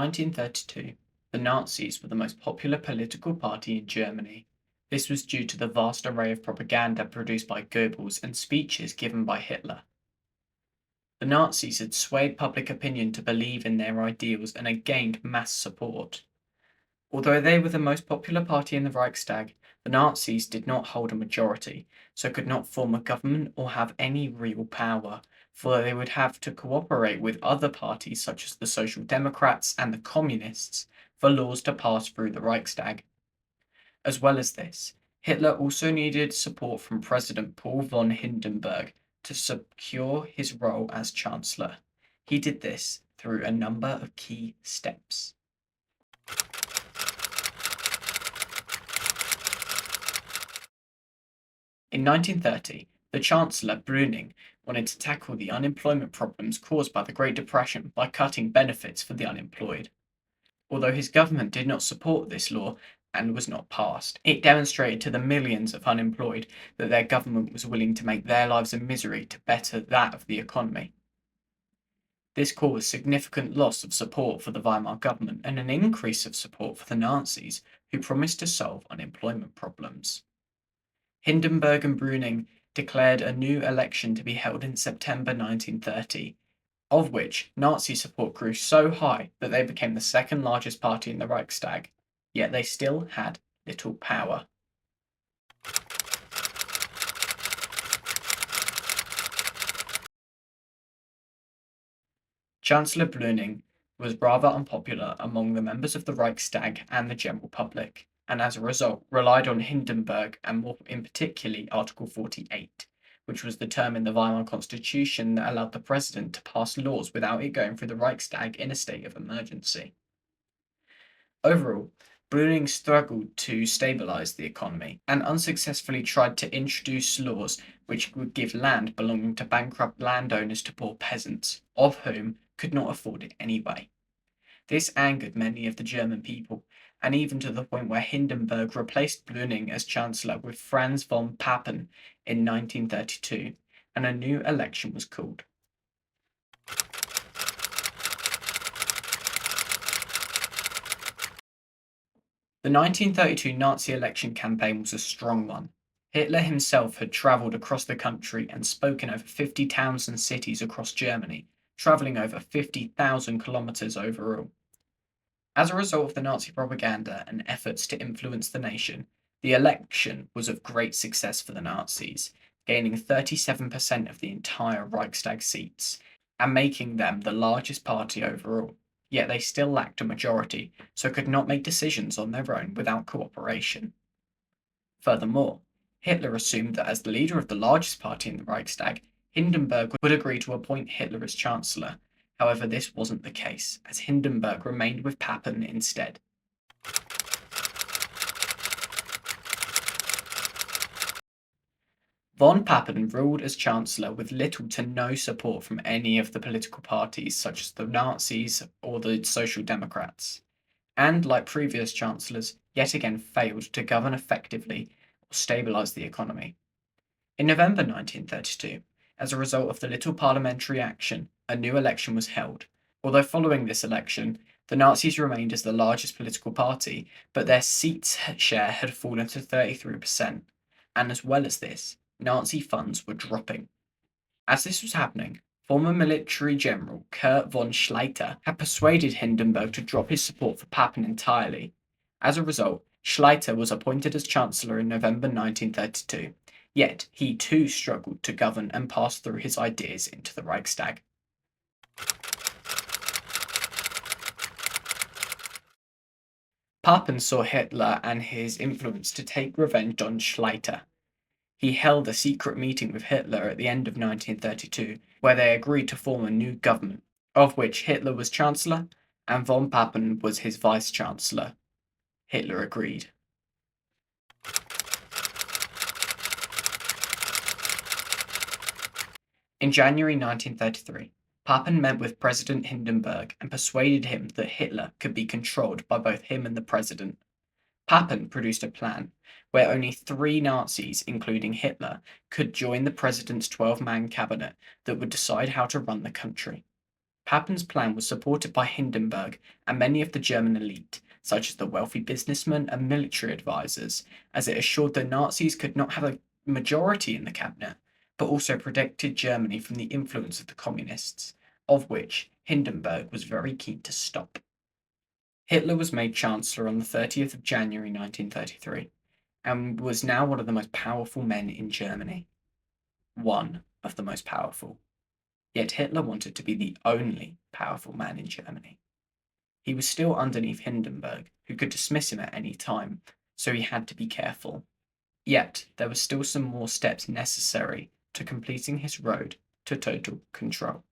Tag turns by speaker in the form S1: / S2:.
S1: 1932, the Nazis were the most popular political party in Germany. This was due to the vast array of propaganda produced by Goebbels and speeches given by Hitler. The Nazis had swayed public opinion to believe in their ideals and had gained mass support. Although they were the most popular party in the Reichstag, the Nazis did not hold a majority, so could not form a government or have any real power, for they would have to cooperate with other parties such as the Social Democrats and the Communists for laws to pass through the Reichstag. As well as this, Hitler also needed support from President Paul von Hindenburg to secure his role as Chancellor. He did this through a number of key steps. In 1930, the Chancellor, Bruning, wanted to tackle the unemployment problems caused by the Great Depression by cutting benefits for the unemployed. Although his government did not support this law and was not passed, it demonstrated to the millions of unemployed that their government was willing to make their lives a misery to better that of the economy. This caused significant loss of support for the Weimar government and an increase of support for the Nazis, who promised to solve unemployment problems. Hindenburg and Bruning declared a new election to be held in September 1930, of which Nazi support grew so high that they became the second largest party in the Reichstag, yet they still had little power. Chancellor Bruning was rather unpopular among the members of the Reichstag and the general public, and as a result relied on Hindenburg and more in particularly Article 48, which was the term in the Weimar Constitution that allowed the president to pass laws without it going through the Reichstag in a state of emergency. Overall, Bruning struggled to stabilize the economy and unsuccessfully tried to introduce laws which would give land belonging to bankrupt landowners to poor peasants, of whom could not afford it anyway. This angered many of the German people, and even to the point where Hindenburg replaced Bruning as Chancellor with Franz von Papen in 1932, and a new election was called. The 1932 Nazi election campaign was a strong one. Hitler himself had travelled across the country and spoken over 50 towns and cities across Germany, travelling over 50,000 kilometres overall. As a result of the Nazi propaganda and efforts to influence the nation, the election was of great success for the Nazis, gaining 37% of the entire Reichstag seats and making them the largest party overall. Yet they still lacked a majority, so could not make decisions on their own without cooperation. Furthermore, Hitler assumed that as the leader of the largest party in the Reichstag, Hindenburg would agree to appoint Hitler as Chancellor. However, this wasn't the case, as Hindenburg remained with Papen instead. Von Papen ruled as Chancellor with little to no support from any of the political parties such as the Nazis or the Social Democrats, and like previous chancellors, yet again failed to govern effectively or stabilise the economy. In November 1932, as a result of the little parliamentary action, a new election was held. Although following this election, the Nazis remained as the largest political party, but their seat share had fallen to 33%, and as well as this, Nazi funds were dropping. As this was happening, former military general Kurt von Schleicher had persuaded Hindenburg to drop his support for Papen entirely. As a result, Schleicher was appointed as Chancellor in November 1932, yet he too struggled to govern and pass through his ideas into the Reichstag. Papen saw Hitler and his influence to take revenge on Schleicher. He held a secret meeting with Hitler at the end of 1932, where they agreed to form a new government, of which Hitler was Chancellor and von Papen was his Vice-Chancellor. Hitler agreed. In January 1933, Papen met with President Hindenburg and persuaded him that Hitler could be controlled by both him and the president. Papen produced a plan where only 3 Nazis, including Hitler, could join the president's 12-man cabinet that would decide how to run the country. Papen's plan was supported by Hindenburg and many of the German elite, such as the wealthy businessmen and military advisors, as it assured the Nazis could not have a majority in the cabinet, but also protected Germany from the influence of the communists, of which Hindenburg was very keen to stop. Hitler was made Chancellor on the 30th of January 1933 and was now one of the most powerful men in Germany. One of the most powerful. Yet Hitler wanted to be the only powerful man in Germany. He was still underneath Hindenburg, who could dismiss him at any time, so he had to be careful. Yet there were still some more steps necessary to completing his road to total control.